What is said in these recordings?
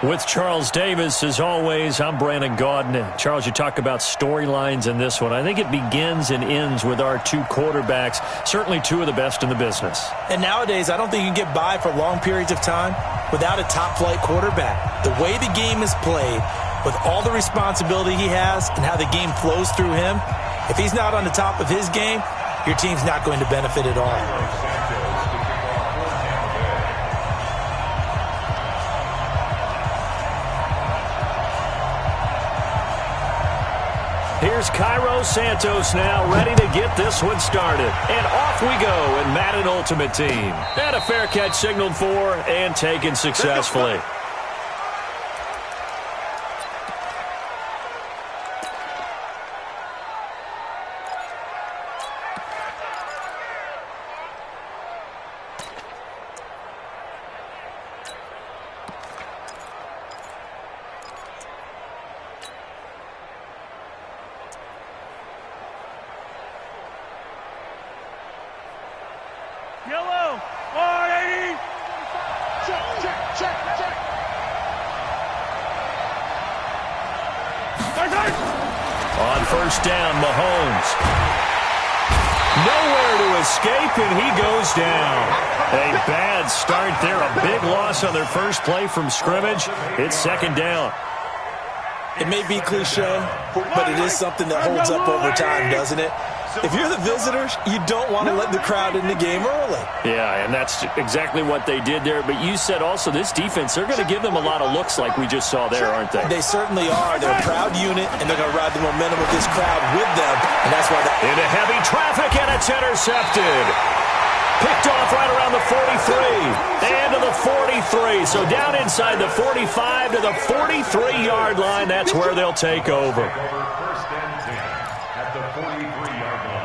With Charles Davis, as always, I'm Brandon Gaudin. Charles, you talk about storylines in this one. I think it begins and ends with our two quarterbacks, certainly two of the best in the business. And nowadays, I don't think you can get by for long periods of time without a top-flight quarterback. The way the game is played, with all the responsibility he has and how the game flows through him, if he's not on the top of his game, your team's not going to benefit at all. Here's Cairo Santos now, ready to get this one started. And off we go in Madden Ultimate Team. And a fair catch signaled for and taken successfully. Yellow, 480. Check. On first down, Mahomes. Nowhere to escape, and he goes down. A bad start there. A big loss on their first play from scrimmage. It's second down. It may be cliche, but it is something that holds up over time, doesn't it? If you're the visitors, you don't want to let the crowd in the game early. Yeah, and that's exactly what they did there. But you said also this defense, they're going to give them a lot of looks like we just saw there, aren't they? They certainly are. They're a proud unit, and they're going to ride the momentum of this crowd with them. And that's why they... Into heavy traffic, and it's intercepted. Picked off right around the 43. And to the 43. So down inside the 45 to the 43-yard line. That's where they'll take over. First and 10 at the 43-yard line.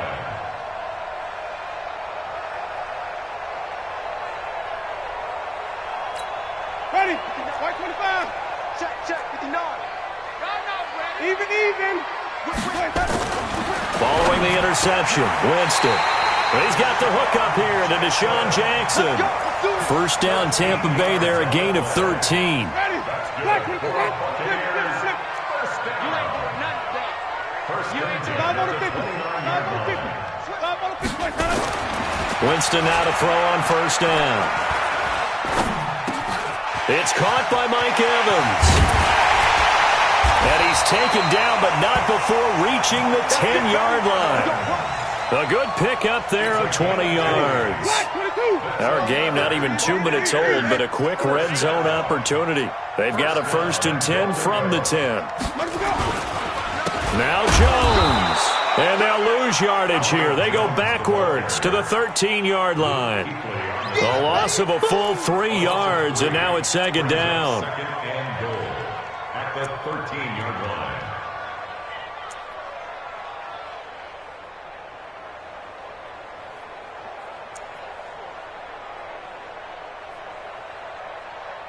Ready, white 25. Check, 59. Even. Following the interception, Winston. He's got the hook up here to Deshaun Jackson. First down, Tampa Bay there, a gain of 13. Winston now to throw on first down. It's caught by Mike Evans. And he's taken down, but not before reaching the 10-yard line. A good pickup there of 20 yards. Our game not even 2 minutes old, but a quick red zone opportunity. They've got a first and 10 from the 10. Now Jones. And they'll lose yardage here. They go backwards to the 13-yard line. A loss of a full 3 yards, and now it's second down. Second and goal at the 13-yard line.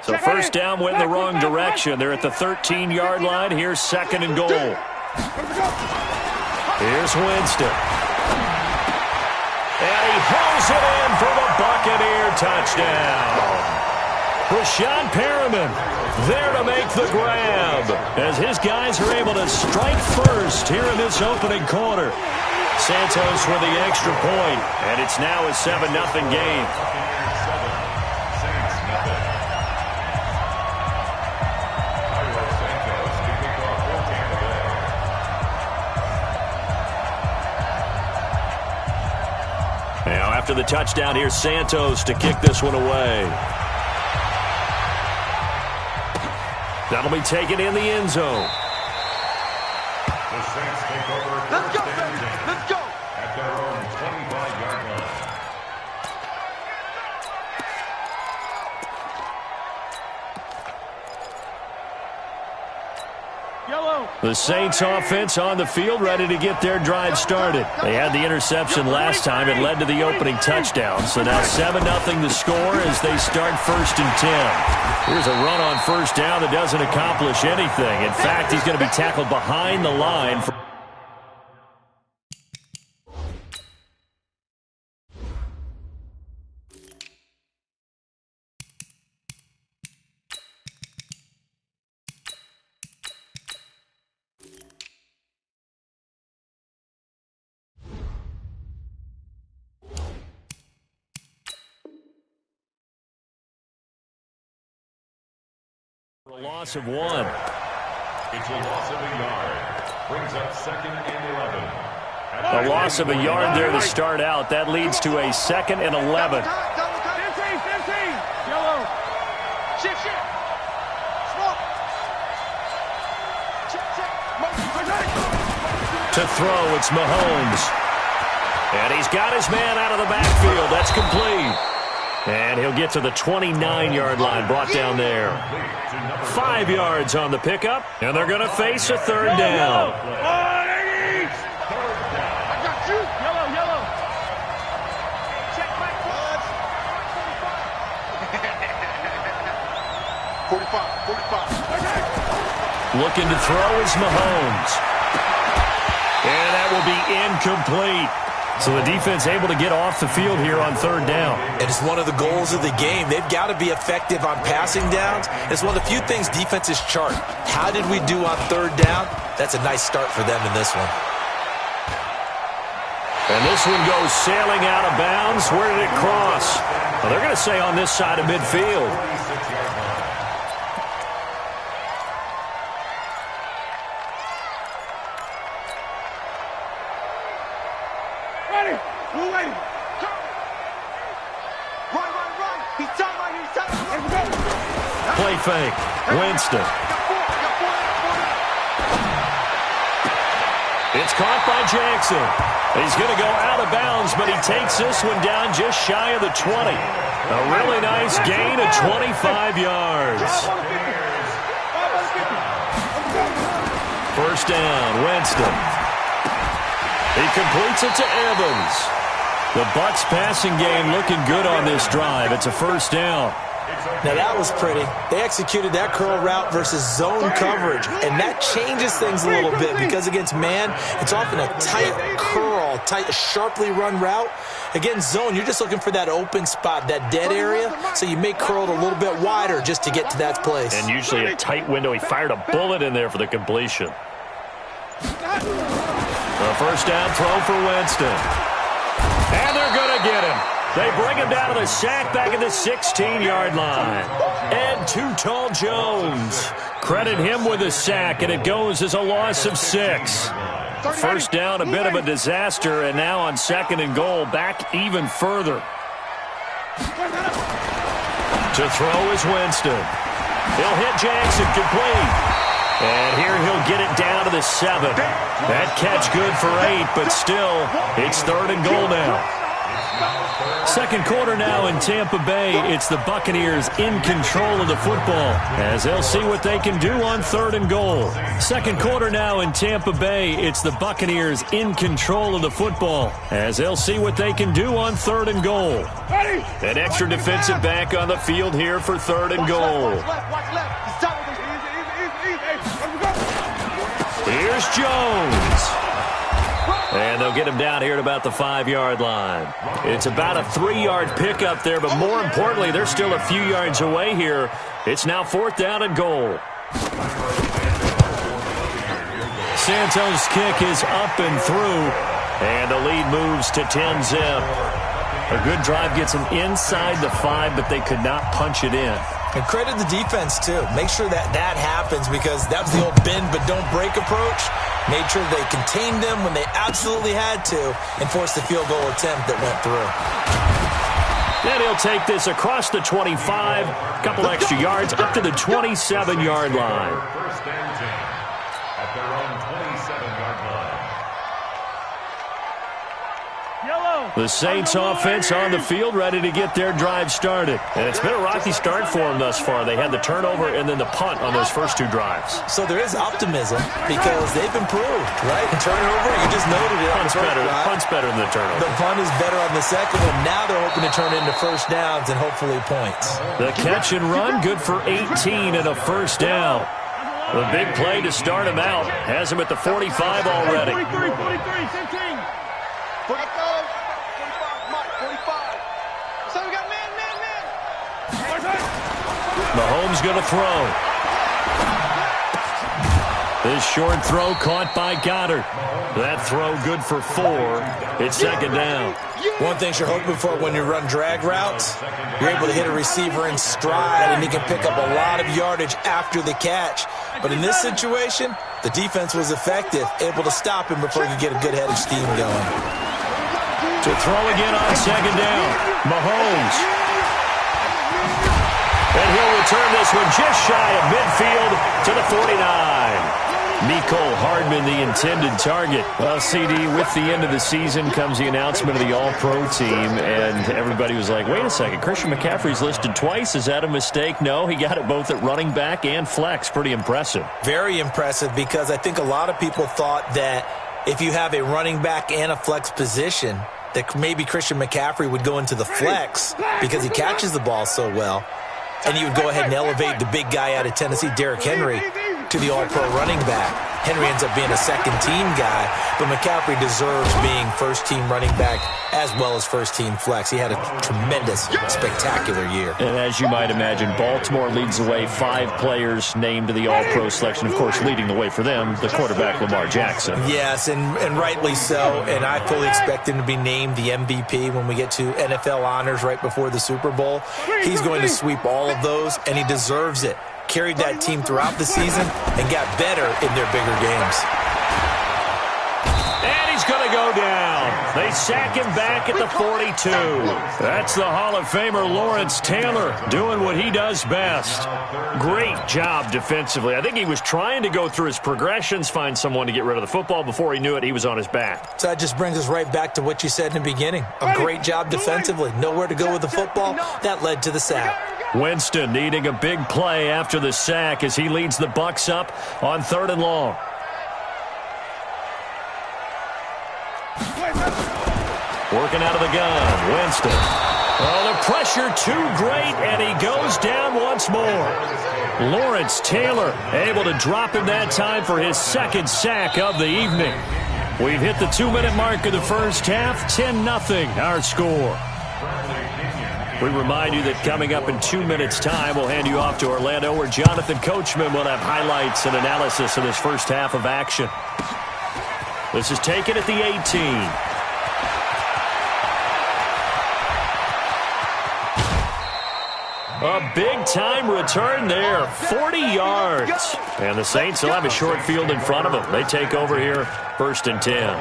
So first down went in the wrong direction. They're at the 13-yard line. Here's second and goal. Here's Winston. And he hauls it in for the Buccaneer touchdown. Rashad Perriman there to make the grab as his guys are able to strike first here in this opening quarter. Santos with the extra point, and it's now a 7-0 game. Now after the touchdown, here's Santos to kick this one away. That'll be taken in the end zone. The Saints take over. Let's go, Saints. Let's go. At their own 25-yard line. The Saints offense on the field, ready to get their drive started. They had the interception last time. It led to the opening touchdown. So now 7-0 the score as they start first and 10. Here's a run on first down that doesn't accomplish anything. In fact, he's going to be tackled behind the line. A loss of 1. It's a loss of a yard. Brings up 2nd and 11. A loss of a yard there to start out. That leads to a 2nd and 11. 15. Yellow. Shift. Smoke. To throw, it's Mahomes. And he's got his man out of the backfield. That's complete. And he'll get to the 29-yard line, brought down there. 5 yards on the pickup, and they're going to face a 3rd down. Yellow. Check back, 45. Looking to throw is Mahomes. And that will be incomplete. So the defense able to get off the field here on 3rd down. It is one of the goals of the game. They've got to be effective on passing downs. It's one of the few things defenses chart. How did we do on 3rd down? That's a nice start for them in this one. And this one goes sailing out of bounds. Where did it cross? Well, they're going to say on this side of midfield. Play fake. Winston. It's caught by Jackson. He's going to go out of bounds, but he takes this one down just shy of the 20. A really nice gain of 25 yards. 1st down, Winston. He completes it to Evans. The Bucs passing game looking good on this drive. It's a 1st down. Now that was pretty. They executed that curl route versus zone coverage, and that changes things a little bit because against man, it's often a tight curl, sharply run route. Against zone, you're just looking for that open spot, that dead area, so you make curl a little bit wider just to get to that place. And usually a tight window. He fired a bullet in there for the completion. A 1st down throw for Winston. And they're going to get him. They bring him down to the sack back at the 16-yard line. And Too Tall Jones. Credit him with a sack, and it goes as a loss of 6. 1st down, a bit of a disaster, and now on 2nd and goal, back even further. To throw is Winston. He'll hit Jackson, complete. And here he'll get it down to the 7. That catch good for 8, but still, it's 3rd and goal now. 2nd quarter now in Tampa Bay. It's the Buccaneers in control of the football as they'll see what they can do on 3rd and goal. 2nd quarter now in Tampa Bay. It's the Buccaneers in control of the football as they'll see what they can do on 3rd and goal. An extra defensive back on the field here for 3rd and goal. Here's Jones. And they'll get him down here at about the 5-yard line. It's about a 3-yard pickup there, but more importantly, they're still a few yards away here. It's now 4th down and goal. Santos' kick is up and through, and the lead moves to 10-zip. A good drive gets them inside the 5, but they could not punch it in. And credit the defense, too. Make sure that happens because that was the old bend but don't break approach. Made sure they contained them when they absolutely had to and forced the field goal attempt that went through. Then he'll take this across the 25, a couple extra yards, up to the 27-yard line. 1st and 10 at their own 27-yard line. The Saints offense on the field ready to get their drive started. And it's been a rocky start for them thus far. They had the turnover and then the punt on those first 2 drives. So there is optimism because they've improved, right? Turnover, you just noted it. Punt's better than the turnover. The punt is better on the second one. Now they're hoping to turn into 1st downs and hopefully points. The catch and run, good for 18 and a 1st down. The big play to start him out. Has him at the 45 already. 43, 15. 45. So we got man. Mahomes going to throw. This short throw caught by Goddard. That throw good for 4. It's second down. One thing you're hoping for when you run drag routes, you're able to hit a receiver in stride, and he can pick up a lot of yardage after the catch. But in this situation, the defense was effective, able to stop him before he could get a good head of steam going. To throw again on second down, Mahomes. And he'll return this one just shy of midfield to the 49. Mecole Hardman, the intended target. Well, CD, with the end of the season comes the announcement of the All-Pro team, and everybody was like, wait a second, Christian McCaffrey's listed twice. Is that a mistake? No, he got it both at running back and flex. Pretty impressive. Very impressive, because I think a lot of people thought that if you have a running back and a flex position, that maybe Christian McCaffrey would go into the flex because he catches the ball so well, and he would go ahead and elevate the big guy out of Tennessee, Derrick Henry, to the All-Pro running back. Henry ends up being a second-team guy, but McCaffrey deserves being first-team running back as well as first-team flex. He had a tremendous, spectacular year. And as you might imagine, Baltimore leads the way. 5 players named to the All-Pro selection. Of course, leading the way for them, the quarterback Lamar Jackson. Yes, and rightly so. And I fully expect him to be named the MVP when we get to NFL honors right before the Super Bowl. He's going to sweep all of those, and he deserves it. Carried that team throughout the season and got better in their bigger games. And he's going to go down. They sack him back at the 42. That's the Hall of Famer Lawrence Taylor doing what he does best. Great job defensively. I think he was trying to go through his progressions, find someone to get rid of the football. Before he knew it, he was on his back. So that just brings us right back to what you said in the beginning. A great job defensively. Nowhere to go with the football. That led to the sack. Winston needing a big play after the sack as he leads the Bucs up on 3rd and long. Working out of the gun, Winston. Oh, the pressure too great, and he goes down once more. Lawrence Taylor able to drop him that time for his 2nd sack of the evening. We've hit the 2-minute mark of the first half, 10-0 our score. We remind you that coming up in 2 minutes' time, we'll hand you off to Orlando, where Jonathan Coachman will have highlights and analysis of this first half of action. This is taken at the 18. A big-time return there, 40 yards. And the Saints will have a short field in front of them. They take over here, 1st and 10.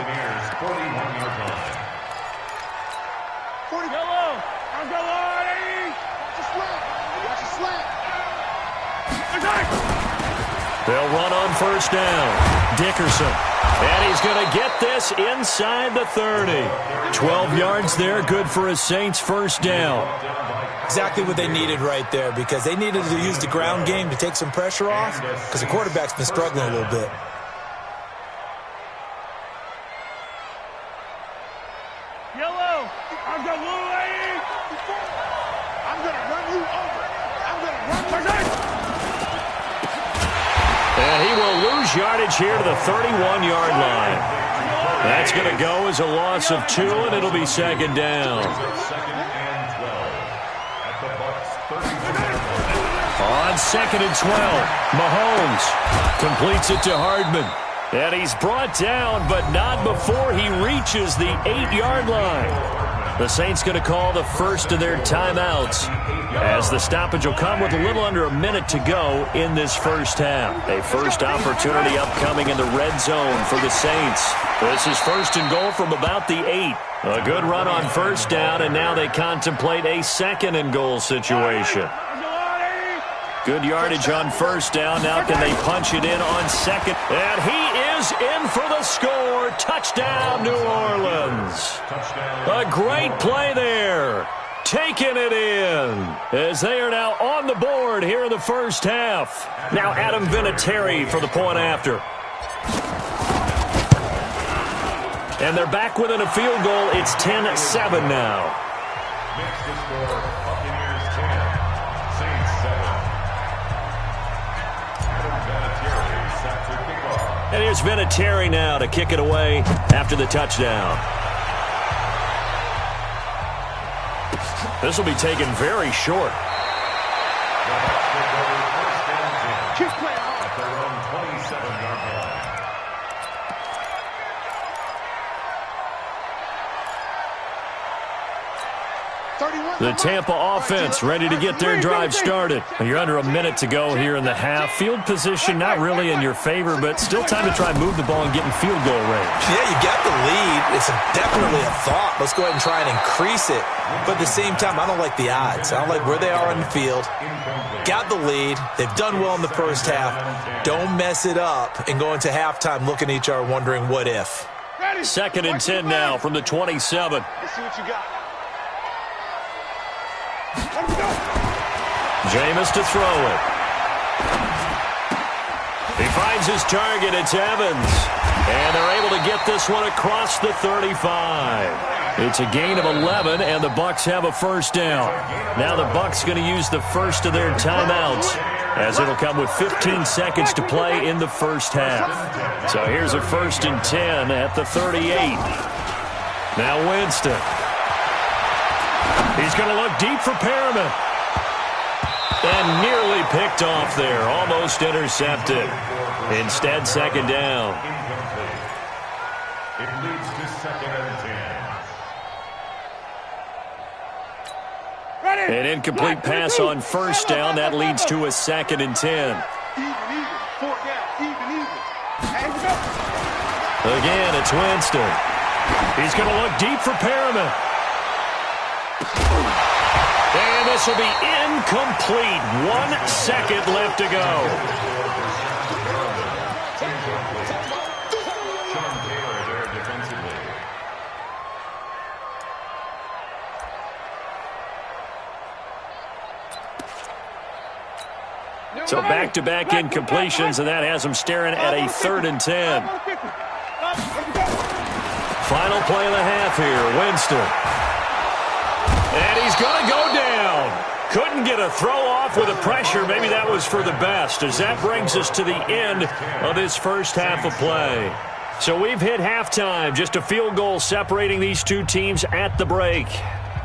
They'll run on 1st down. Dickerson. And he's going to get this inside the 30. 12 yards there, good for a Saints 1st down. Exactly what they needed right there, because they needed to use the ground game to take some pressure off, because the quarterback's been struggling a little bit. Yellow, I've got little lady. I'm going to run you over. I'm going to run you over. And he will lose yardage here to the 31-yard line. That's going to go as a loss of 2, and it'll be 2nd down. On 2nd and 12, Mahomes completes it to Hardman. And he's brought down, but not before he reaches the 8-yard line. The Saints going to call the first of their timeouts, as the stoppage will come with a little under a minute to go in this first half. A first opportunity upcoming in the red zone for the Saints. This is 1st and goal from about the 8. A good run on 1st down, and now they contemplate a 2nd and goal situation. Good yardage on 1st down. Now can they punch it in on 2nd? And he is in for the score. Touchdown, New Orleans. A great play there. Taking it in as they are now on the board here in the first half. Now Adam Vinatieri for the point after. And they're back within a field goal. It's 10-7 now. Next to score, Buccaneers 10, Saints 7. And here's Vinatieri now to kick it away after the touchdown. This will be taken very short. Keep playing hard. The Tampa offense ready to get their drive started. You're under a minute to go here in the half. Field position not really in your favor, but still time to try and move the ball and get in field goal range. Yeah, you got the lead. It's definitely a thought. Let's go ahead and try and increase it. But at the same time, I don't like the odds. I don't like where they are on the field. Got the lead. They've done well in the first half. Don't mess it up and go into halftime looking at each other wondering what if. 2nd and 10 now from the 27. Let's see what you got. Jameis to throw it. He finds his target. It's Evans. And they're able to get this one across the 35. It's a gain of 11, and the Bucs have a first down. Now the Bucs going to use the first of their timeouts, as it'll come with 15 seconds to play in the first half. So here's a 1st and 10 at the 38. Now Winston. He's going to look deep for Perriman. And nearly picked off there. Almost intercepted. Instead, 2nd down. It leads to 2nd and 10. An incomplete pass on 1st down. That leads to a 2nd and 10. Again, it's Winston. He's going to look deep for Perriman. And this will be incomplete. 1 second left to go. So back-to-back incompletions, and that has them staring at a 3rd and 10. Final play of the half here, Winston. And he's going to go down. Couldn't get a throw off with the pressure. Maybe that was for the best, as that brings us to the end of this first half of play. So we've hit halftime. Just a field goal separating these two teams at the break.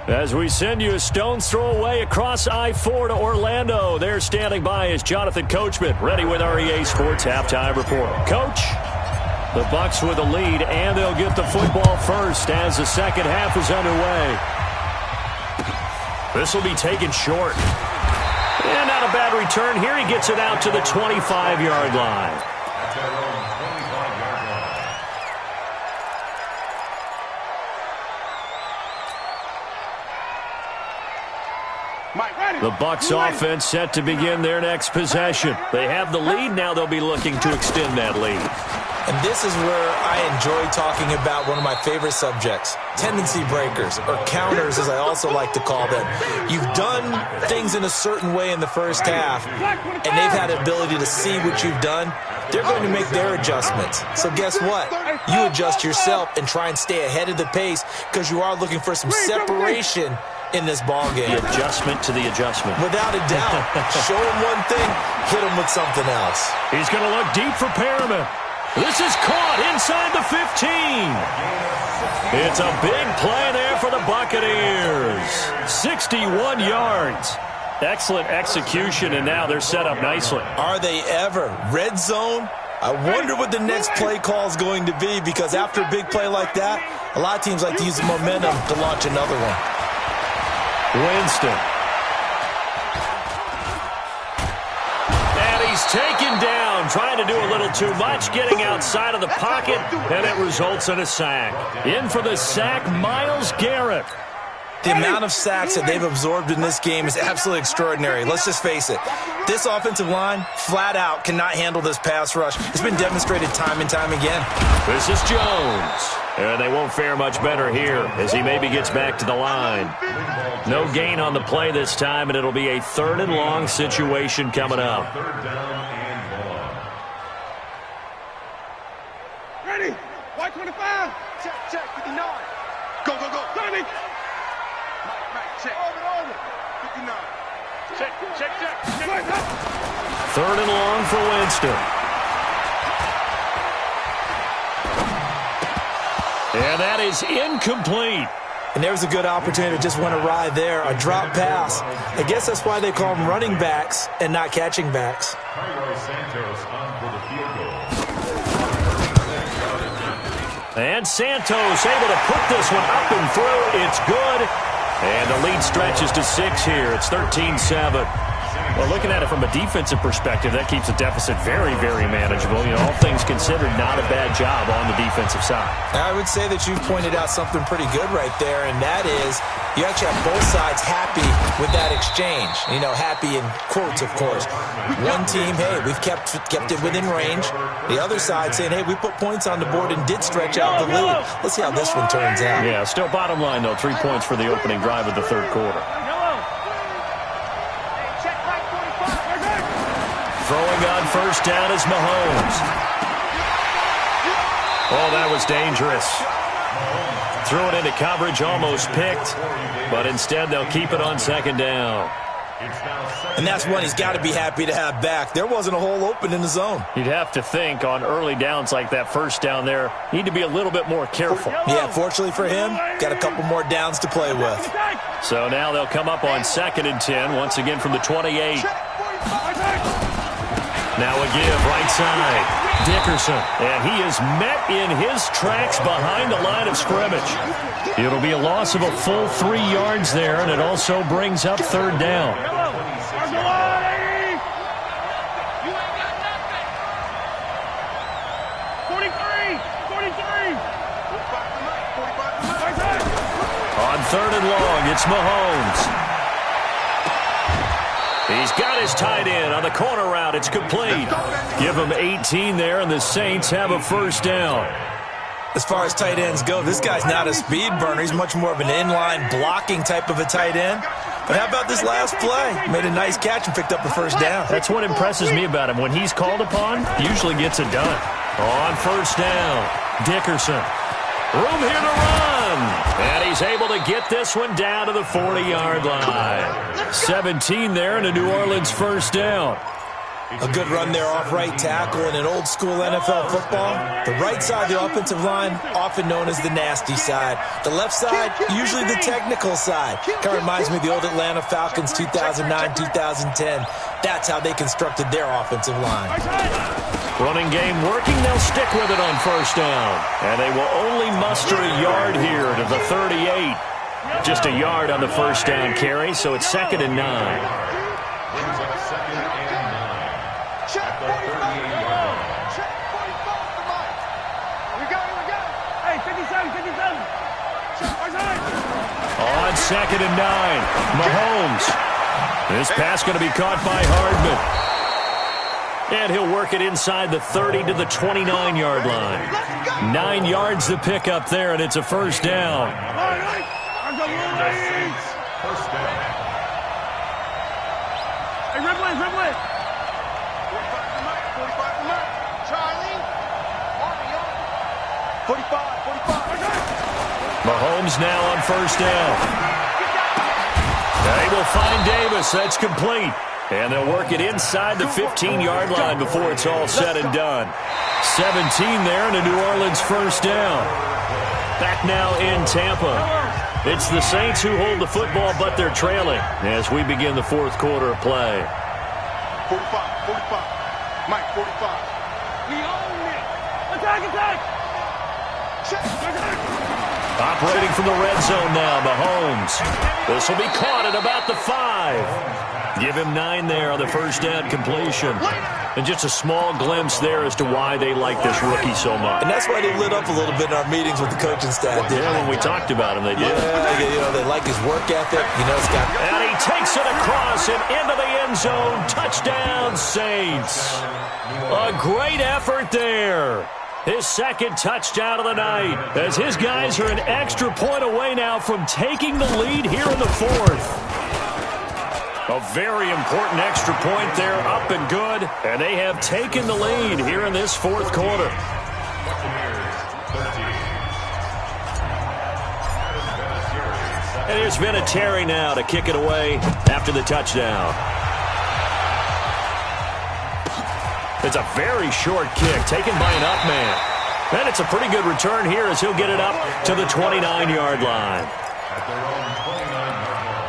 As we send you a stone's throw away across I-4 to Orlando. There standing by is Jonathan Coachman, ready with our EA Sports Halftime Report. Coach, the Bucs with a lead, and they'll get the football first as the second half is underway. This will be taken short. And not a bad return here. He gets it out to the 25-yard line. The Bucs offense set to begin their next possession. They have the lead. Now they'll be looking to extend that lead. And this is where I enjoy talking about one of my favorite subjects, tendency breakers, or counters as I also like to call them. You've done things in a certain way in the first half, and they've had the ability to see what you've done. They're going to make their adjustments. So guess what? You adjust yourself and try and stay ahead of the pace because you are looking for some separation in this ball game. The adjustment to the adjustment. Without a doubt. Show him one thing, hit him with something else. He's going to look deep for Perriman. This is caught inside the 15. It's a big play there for the Buccaneers. 61 yards. Excellent execution, and now they're set up nicely. Are they ever? Red zone? I wonder what the next play call is going to be, because after a big play like that, a lot of teams like to use the momentum to launch another one. Winston. And he's taken down, trying to do a little too much, getting outside of the pocket, and it results in a sack. In for the sack, Myles Garrett. The amount of sacks that they've absorbed in this game is absolutely extraordinary. Let's just face it. This offensive line, flat out, cannot handle this pass rush. It's been demonstrated time and time again. This is Jones. And they won't fare much better here as he maybe gets back to the line. No gain on the play this time, and it'll be a 3rd and long situation coming up. Ready? White 25. Check, 59. Go, 30. Check. Over. 59. Check. 3rd and long for Winston. And that is incomplete. And there's a good opportunity to just win a ride there, a drop pass. I guess that's why they call them running backs and not catching backs. Santos on for the field goal. And Santos able to put this one up and through. It's good. And the lead stretches to 6 here. It's 13-7. Well, looking at it from a defensive perspective, that keeps the deficit very, very manageable. You know, all things considered, not a bad job on the defensive side. I would say that you've pointed out something pretty good right there, and that is you actually have both sides happy with that exchange. You know, happy in quotes, of course. One team, hey, we've kept it within range. The other side saying, hey, we put points on the board and did stretch out the lead. Let's see how this one turns out. Yeah, still bottom line, though, 3 points for the opening drive of the third quarter. Throwing on first down is Mahomes. Oh, that was dangerous. Threw it into coverage, almost picked, but instead they'll keep it on second down. And that's one he's got to be happy to have back. There wasn't a hole open in the zone. You'd have to think on early downs like that first down there, need to be a little bit more careful. Yeah, fortunately for him, got a couple more downs to play with. So now they'll come up on 2nd and 10, once again from the 28. Now a give, right side, Dickerson. And he is met in his tracks behind the line of scrimmage. It'll be a loss of a full 3 yards there, and it also brings up third down. 43. On 3rd and long, it's Mahomes. He's got his tight end on the corner route. It's complete. Give him 18 there, and the Saints have a first down. As far as tight ends go, this guy's not a speed burner. He's much more of an inline blocking type of a tight end. But how about this last play? Made a nice catch and picked up a first down. That's what impresses me about him. When he's called upon, usually gets it done. On first down, Dickerson. Room here to run. And he's able to get this one down to the 40-yard line. 17 there and a New Orleans first down. A good run there off right tackle in an old-school NFL football. The right side of the offensive line, often known as the nasty side. The left side, usually the technical side. Kind of reminds me of the old Atlanta Falcons 2009-2010. That's how they constructed their offensive line. Running game working, they'll stick with it on first down. And they will only muster a yard here to the 38. Just a yard on the first down carry, so it's 2nd and 9. On 2nd and 9, Mahomes. This pass going to be caught by Hardman. And he'll work it inside the 30 to the 29-yard line. 9 yards to pick up there, and it's a first down. First down. Hey, Ripley. 45 to Mike. Charlie. 45. Mahomes now on first down. They will find Davis. That's complete. And they'll work it inside the 15-yard line before it's all said and done. 17 there and a New Orleans first down. Back now in Tampa. It's the Saints who hold the football, but they're trailing as we begin the fourth quarter of play. 45. Mike, 45. We own it. Attack. Operating from the red zone now, Mahomes. This will be caught at about the 5. Give him 9 there on the first down completion. And just a small glimpse there as to why they like this rookie so much. And that's why they lit up a little bit in our meetings with the coaching staff. Yeah, when we talked about him, they did. Yeah, you know, they like his work ethic. You know, Scott. And he takes it across and into the end zone. Touchdown, Saints. A great effort there. His second touchdown of the night, as his guys are an extra point away now from taking the lead here in the fourth. A very important extra point there, up and good, and they have taken the lead here in this fourth quarter. And there's been a Terry now to kick it away after the touchdown. It's a very short kick taken by an up man. And it's a pretty good return here as he'll get it up to the 29-yard line. At their own 29-yard line.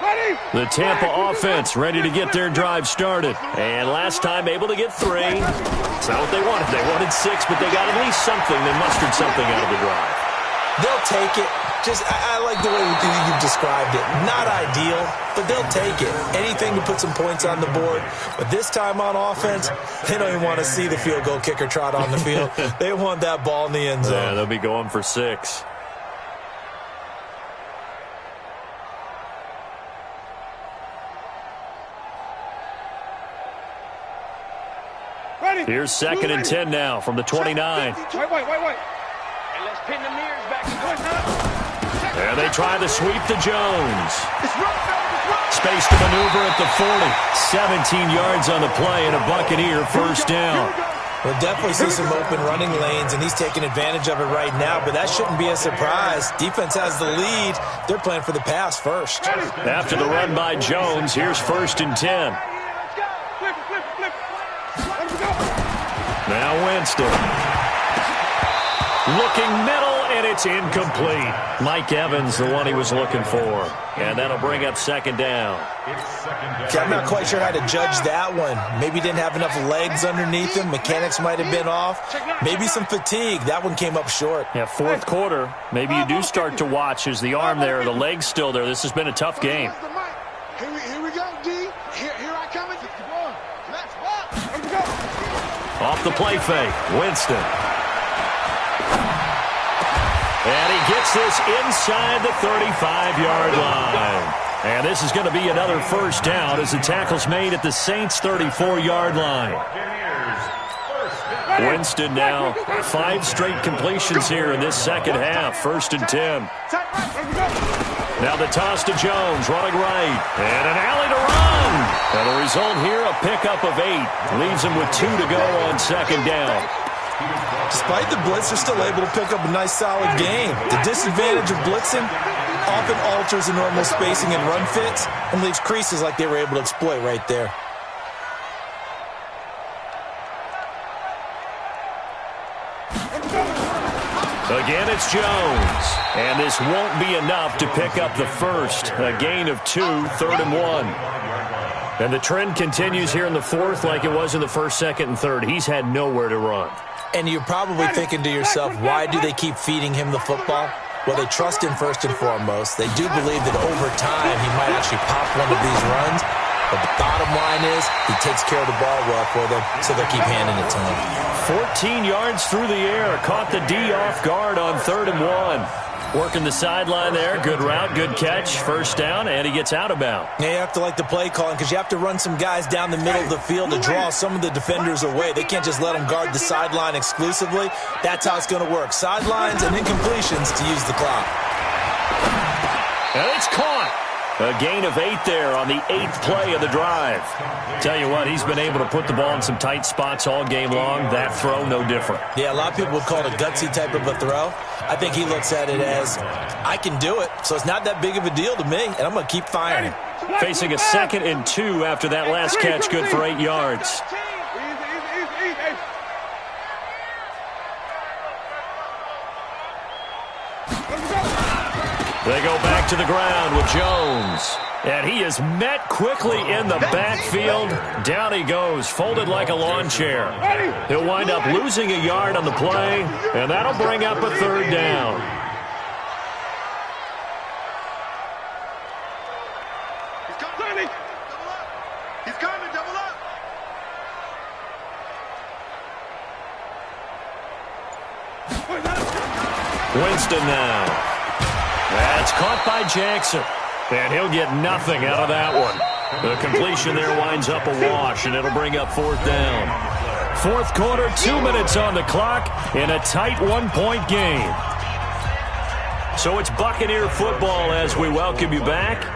Ready. The Tampa offense ready to get their drive started. And last time able to get 3. It's not what they wanted. They wanted 6, but they got at least something. They mustered something out of the drive. They'll take it. I like the way you've described it. Not ideal, but they'll take it. Anything to put some points on the board. But this time on offense, they don't even want to see the field goal kicker trot on the field. They want that ball in the end zone. Yeah, they'll be going for 6. Here's 2nd and 10 now from the 29. Wait. And let's pin the mirrors back. And they try to sweep to Jones. Space to maneuver at the 40. 17 yards on the play and a Buccaneer first down. We'll definitely see some open running lanes, and he's taking advantage of it right now, but that shouldn't be a surprise. Defense has the lead. They're playing for the pass first. After the run by Jones, here's 1st and 10. Now Winston. Looking middle, and it's incomplete. Mike Evans, the one he was looking for. And that'll bring up 2nd down. Okay, I'm not quite sure how to judge that one. Maybe didn't have enough legs underneath him. Mechanics might have been off. Maybe some fatigue. That one came up short. Yeah, 4th quarter. Maybe you do start to watch. Is the arm there, the leg's still there? This has been a tough game. Here we go, D. Here I come. Let's go. Off the play fake, Winston. And he gets this inside the 35-yard line. And this is going to be another first down as the tackle's made at the Saints' 34-yard line. Winston now 5 straight completions here in this second half. 1st and 10. Now the toss to Jones, running right. And an alley to run. And the result here, a pickup of 8. Leaves him with 2 to go on 2nd down. Despite the blitz, they're still able to pick up a nice, solid game. The disadvantage of blitzing often alters the normal spacing and run fits and leaves creases like they were able to exploit right there. Again, it's Jones. And this won't be enough to pick up the first. A gain of 2, 3rd and 1. And the trend continues here in the 4th like it was in the 1st, 2nd, and 3rd. He's had nowhere to run. And you're probably thinking to yourself, why do they keep feeding him the football? Well, they trust him first and foremost. They do believe that over time he might actually pop one of these runs. But the bottom line is he takes care of the ball well for them, so they'll keep handing it to him. 14 yards through the air. Caught the D off guard on 3rd and 1. Working the sideline there. Good route, good catch. First down, and he gets out of bounds. Yeah, you have to like the play calling because you have to run some guys down the middle of the field to draw some of the defenders away. They can't just let them guard the sideline exclusively. That's how it's going to work. Sidelines and incompletions to use the clock. And it's caught. A gain of 8 there on the 8th play of the drive. Tell you what, he's been able to put the ball in some tight spots all game long. That throw, no different. Yeah, a lot of people would call it a gutsy type of a throw. I think he looks at it as, I can do it, so it's not that big of a deal to me, and I'm going to keep firing. Facing a 2nd and 2 after that last catch, good for 8 yards. They go back to the ground with Jones. And he is met quickly in the backfield. Down he goes, folded like a lawn chair. He'll wind up losing a yard on the play, and that'll bring up a 3rd down. He's coming, double up. Winston now. That's caught by Jackson. And he'll get nothing out of that one. The completion there winds up a wash, and it'll bring up 4th down. 4th quarter, 2 minutes on the clock in a tight 1-point game. So it's Buccaneer football as we welcome you back.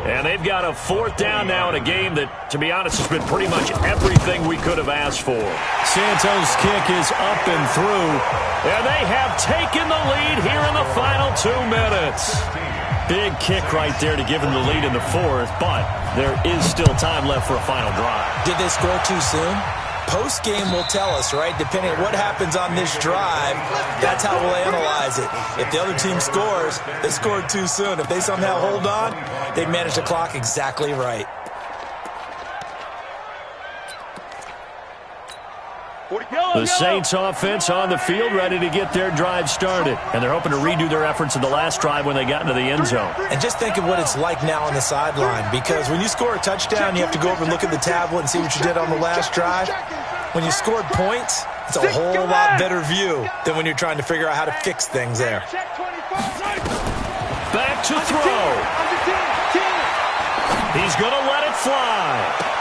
And they've got a 4th down now in a game that, to be honest, has been pretty much everything we could have asked for. Santos' kick is up and through. And they have taken the lead here in the final 2 minutes. Big kick right there to give them the lead in the 4th, but there is still time left for a final drive. Did they score too soon? Post-game will tell us, right? Depending on what happens on this drive, that's how we'll analyze it. If the other team scores, they scored too soon. If they somehow hold on, they managed the clock exactly right. The Saints offense on the field ready to get their drive started. And they're hoping to redo their efforts in the last drive when they got into the end zone. And just think of what it's like now on the sideline. Because when you score a touchdown, you have to go over and look at the tablet and see what you did on the last drive. When you scored points, it's a whole lot better view than when you're trying to figure out how to fix things there. Back to throw. He's going to let it fly.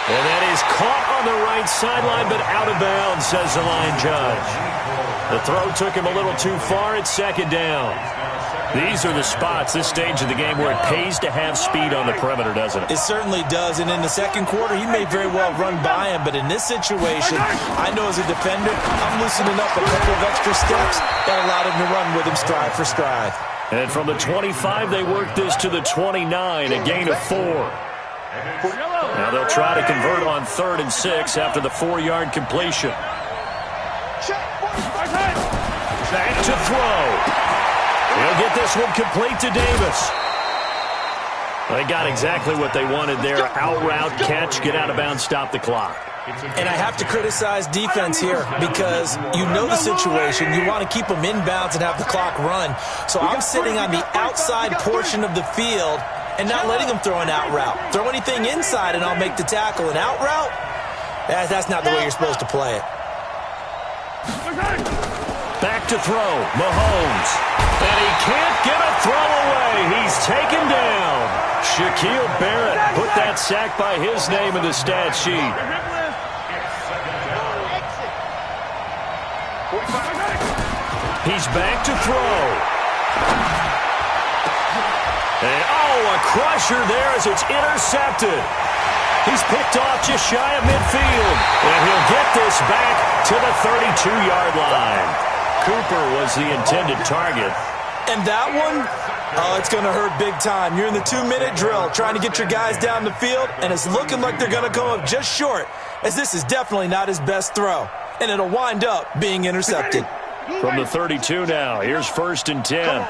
And that is caught on the right sideline, but out of bounds, says the line judge. The throw took him a little too far. It's second down. These are the spots, this stage of the game, where it pays to have speed on the perimeter, doesn't it? It certainly does. And in the second quarter, he may very well run by him. But in this situation, I know as a defender, I'm loosening up a couple of extra steps that allowed him to run with him stride for stride. And from the 25, they work this to the 29, a gain of 4. Now they'll try to convert on 3rd and 6 after the 4-yard completion. Back to throw. He'll get this one complete to Davis. They got exactly what they wanted there. Out route, catch, get out of bounds, stop the clock. And I have to criticize defense here because you know the situation. You want to keep them inbounds and have the clock run. So I'm sitting on the outside portion of the field and not letting them throw an out route. Throw anything inside and I'll make the tackle. An out route? That's not the way you're supposed to play it. Back to throw. Mahomes. And he can't get a throw away. He's taken down. Shaquille Barrett put that sack by his name in the stat sheet. He's back to throw. And, a crusher there as it's intercepted. He's picked off just shy of midfield. And he'll get this back to the 32-yard line. Cooper was the intended target. And that one, it's going to hurt big time. You're in the 2-minute drill trying to get your guys down the field, and it's looking like they're going to come up just short, as this is definitely not his best throw. And it'll wind up being intercepted. From the 32 now, here's 1st and 10.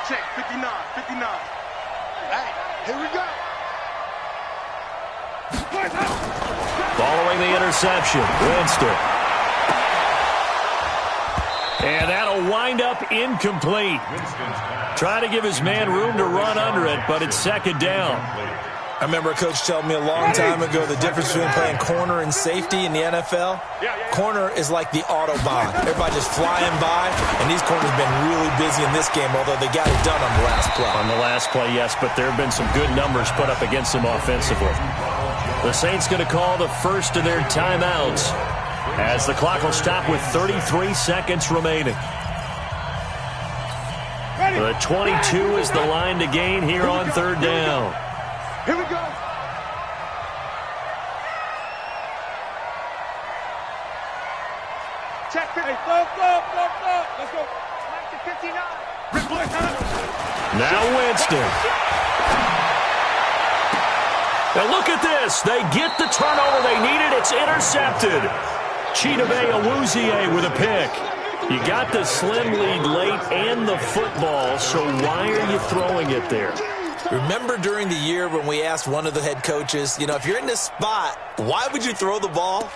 Check, 59. Hey, here we go. Following the interception, Winston. And that'll wind up incomplete. Trying to give his man room to run under it, but it's second down. I remember a coach telling me a long time ago the difference between playing corner and safety in the NFL. Corner is like the Autobahn. Everybody just flying by, and these corners have been really busy in this game, although they got it done on the last play. On the last play, yes, but there have been some good numbers put up against them offensively. The Saints going to call the first of their timeouts as the clock will stop with 33 seconds remaining. The 22 is the line to gain here on 3rd down. Here we go. Check. Hey, flow. Let's go. Back to 59. Now Winston. Now look at this. They get the turnover they needed. It's intercepted. Chidobe Awuzie with a pick. You got the slim lead late and the football, so why are you throwing it there? Remember during the year when we asked one of the head coaches, if you're in this spot, why would you throw the ball?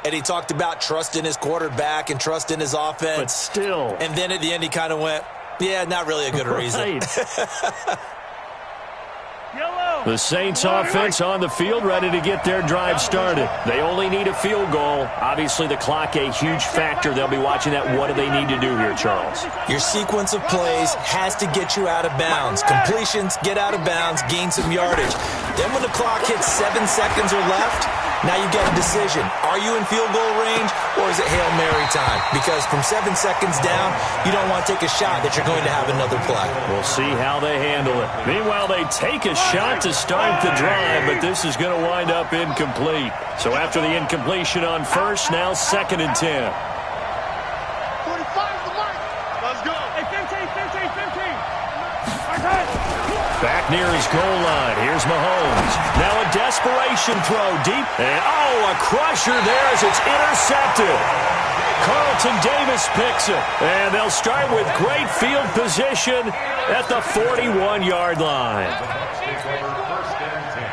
And he talked about trust in his quarterback and trust in his offense. But still. And then at the end he kind of went, yeah, not really a good reason. The Saints offense on the field ready to get their drive started. They only need a field goal. Obviously the clock a huge factor. They'll be watching that. What do they need to do here, Charles? Your sequence of plays has to get you out of bounds. Completions, get out of bounds, gain some yardage. Then when the clock hits 7 seconds or left, now you get a decision. Are you in field goal range or is it Hail Mary time? Because from 7 seconds down, you don't want to take a shot that you're going to have another play. We'll see how they handle it. Meanwhile, they take a shot to start the drive, but this is going to wind up incomplete. So after the incompletion on first, now 2nd and 10. 45 the mark. Let's go. Hey, 15. Back near his goal line. Here's Mahomes. Now a desperation throw deep. And, a crusher there as it's intercepted. Carlton Davis picks it. And they'll start with great field position at the 41-yard line. First and 10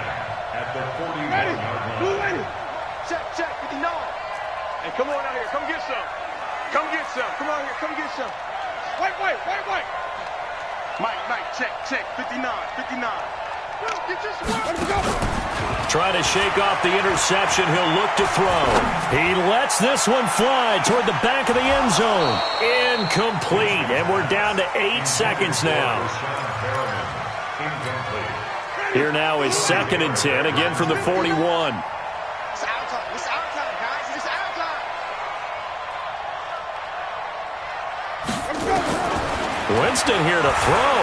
at the 41-yard line. Check, 59. Hey, come on out here. Come get some. Come get some. Come on here. Come get some. Wait. Mike, check. 59. Get your squad. Let's go. Trying to shake off the interception. He'll look to throw. He lets this one fly toward the back of the end zone. Incomplete. And we're down to 8 seconds now. Here now is 2nd and 10, again from the 41. It's our time, guys. It's our time. Let's go. Winston here to throw.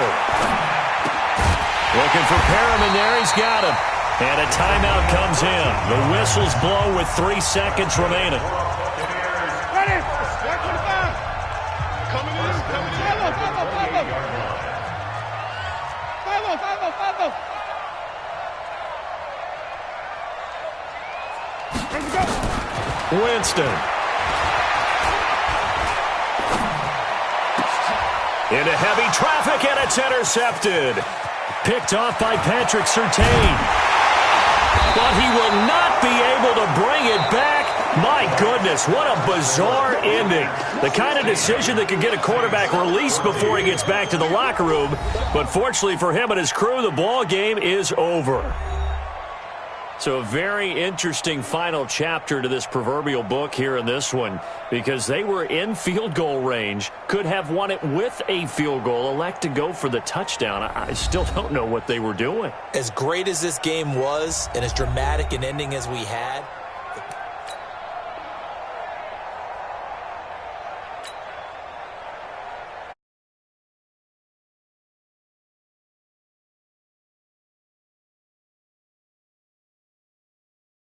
Looking for Perriman there. He's got him. And a timeout comes in. The whistles blow with 3 seconds remaining. Ready. 125. Coming in. Follow. Let's go. Winston. Into heavy traffic, and it's intercepted. Picked off by Patrick Surtain. But he will not be able to bring it back. My goodness, what a bizarre ending. The kind of decision that could get a quarterback released before he gets back to the locker room. But fortunately for him and his crew, the ball game is over. So a very interesting final chapter to this proverbial book here in this one, because they were in field goal range, could have won it with a field goal, elect to go for the touchdown. I still don't know what they were doing. As great as this game was and as dramatic an ending as we had,